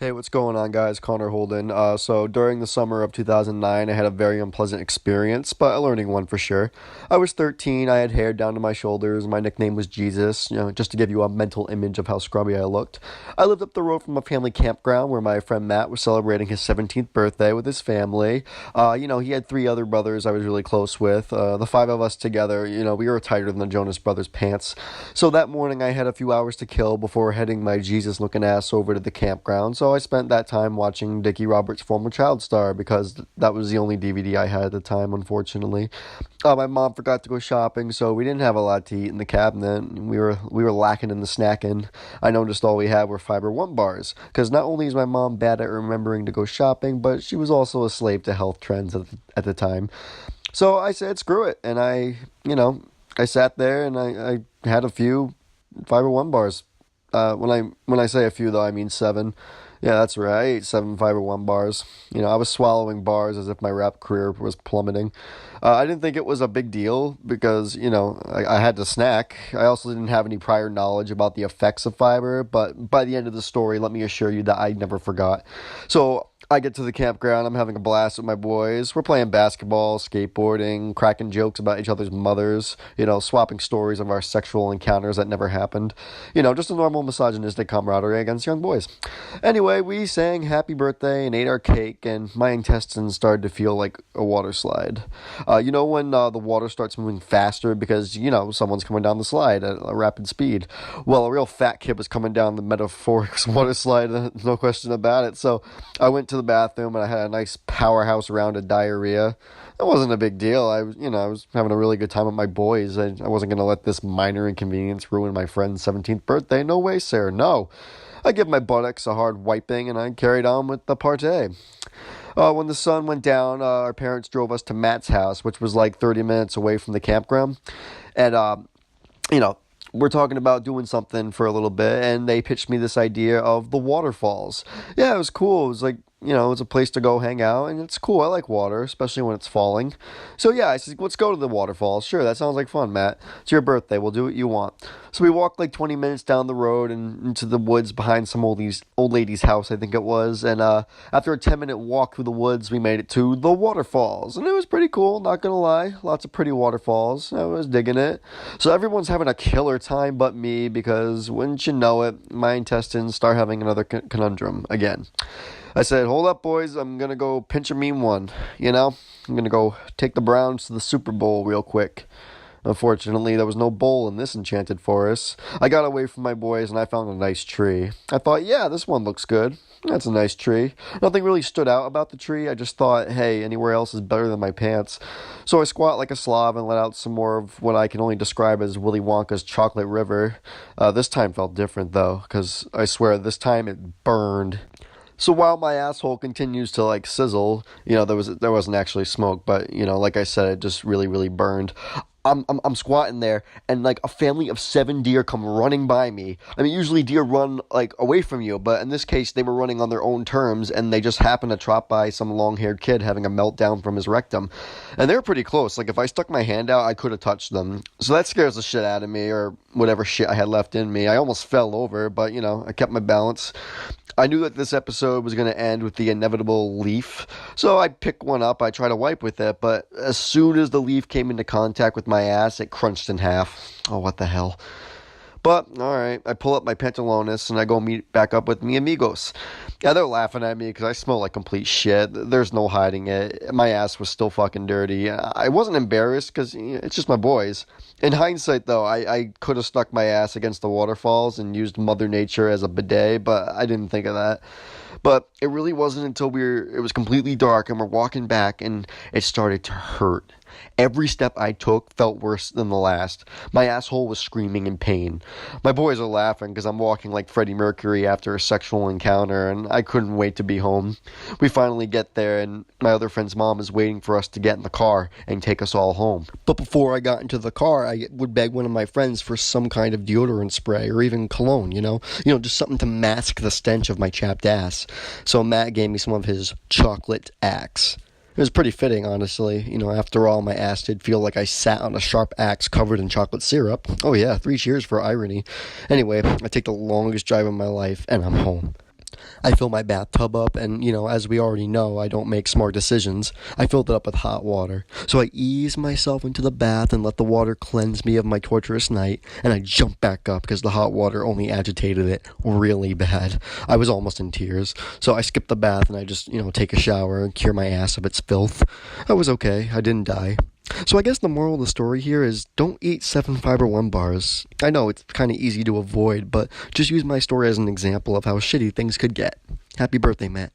Hey, what's going on, guys? Connor Holden. So during the summer of 2009, I had a very unpleasant experience, but a learning one for sure. I was 13. I had hair down to my shoulders. My nickname was Jesus, just to give you a mental image of how scrubby I looked. I lived up the road from a family campground where my friend Matt was celebrating his 17th birthday with his family. He had three other brothers I was really close with. The five of us together, we were tighter than the Jonas Brothers pants. So that morning, I had a few hours to kill before heading my Jesus-looking ass over to the campground. So I spent that time watching Dickie Roberts' former child star because that was the only DVD I had at the time, unfortunately. My mom forgot to go shopping, so we didn't have a lot to eat in the cabinet. We were lacking in the snacking. I noticed all we had were Fiber One bars, because not only is my mom bad at remembering to go shopping, but she was also a slave to health trends at the time. So I said, screw it, and I sat there and I had a few Fiber One bars. When I say a few though, I mean seven. Yeah, that's right. I ate seven Fiber One bars. I was swallowing bars as if my rap career was plummeting. I didn't think it was a big deal because I had to snack. I also didn't have any prior knowledge about the effects of fiber, but by the end of the story, let me assure you that I never forgot. So I get to the campground. I'm having a blast with my boys. We're playing basketball, skateboarding, cracking jokes about each other's mothers, swapping stories of our sexual encounters that never happened. Just a normal misogynistic camaraderie against young boys. Anyway, we sang happy birthday and ate our cake, and my intestines started to feel like a water slide. When the water starts moving faster because, someone's coming down the slide at a rapid speed. Well, a real fat kid was coming down the metaphoric water slide, no question about it. So I went to the bathroom and I had a nice powerhouse round of diarrhea. It wasn't a big deal. I was having a really good time with my boys. I wasn't going to let this minor inconvenience ruin my friend's 17th birthday. No way, sir. No. I gave my buttocks a hard wiping and I carried on with the party. When the sun went down, our parents drove us to Matt's house, which was like 30 minutes away from the campground. And, you know, we're talking about doing something for a little bit, and they pitched me this idea of the waterfalls. Yeah, it was cool. It was like, it's a place to go hang out, and it's cool. I like water, especially when it's falling. So yeah, I said, let's go to the waterfalls. Sure, that sounds like fun, Matt. It's your birthday. We'll do what you want. So we walked like 20 minutes down the road and into the woods behind some old lady's house, I think it was. And after a 10-minute walk through the woods, we made it to the waterfalls. And it was pretty cool, not gonna lie. Lots of pretty waterfalls. I was digging it. So everyone's having a killer time but me because, wouldn't you know it, my intestines start having another conundrum again. I said, hold up, boys. I'm going to go pinch a mean one. I'm going to go take the Browns to the Super Bowl real quick. Unfortunately, there was no bowl in this enchanted forest. I got away from my boys and I found a nice tree. I thought, yeah, this one looks good. That's a nice tree. Nothing really stood out about the tree. I just thought, hey, anywhere else is better than my pants. So I squat like a Slav and let out some more of what I can only describe as Willy Wonka's chocolate river. This time felt different, though, because I swear this time it burned. So while my asshole continues to like sizzle, there wasn't actually smoke, but like I said, it just really, really burned. I'm squatting there, and like a family of 7 deer come running by me. I mean, usually deer run like away from you, but in this case, they were running on their own terms, and they just happened to trot by some long-haired kid having a meltdown from his rectum, and they were pretty close. Like if I stuck my hand out, I could have touched them. So that scares the shit out of me, or whatever shit I had left in me. I almost fell over, but I kept my balance. I knew that this episode was going to end with the inevitable leaf, so I pick one up, I try to wipe with it, but as soon as the leaf came into contact with my ass, it crunched in half. Oh, what the hell. But, alright, I pull up my pantalones and I go meet back up with mi amigos. Yeah, they're laughing at me because I smell like complete shit. There's no hiding it. My ass was still fucking dirty. I wasn't embarrassed because it's just my boys. In hindsight, though, I could have stuck my ass against the waterfalls and used Mother Nature as a bidet, but I didn't think of that. But it really wasn't until it was completely dark and we're walking back and it started to hurt. Every step I took felt worse than the last. My asshole was screaming in pain. My boys are laughing because I'm walking like Freddie Mercury after a sexual encounter, and I couldn't wait to be home. We finally get there, and my other friend's mom is waiting for us to get in the car and take us all home. But before I got into the car, I would beg one of my friends for some kind of deodorant spray or even cologne, just something to mask the stench of my chapped ass. So Matt gave me some of his chocolate axe. It was pretty fitting, honestly. After all, my ass did feel like I sat on a sharp axe covered in chocolate syrup. Oh yeah, 3 cheers for irony. Anyway, I take the longest drive of my life, and I'm home. I fill my bathtub up, and, as we already know, I don't make smart decisions. I filled it up with hot water. So I ease myself into the bath and let the water cleanse me of my torturous night, and I jump back up because the hot water only agitated it really bad. I was almost in tears. So I skip the bath and I just, take a shower and cure my ass of its filth. I was okay. I didn't die. So I guess the moral of the story here is don't eat 7-fiber-1 bars. I know it's kind of easy to avoid, but just use my story as an example of how shitty things could get. Happy birthday, Matt.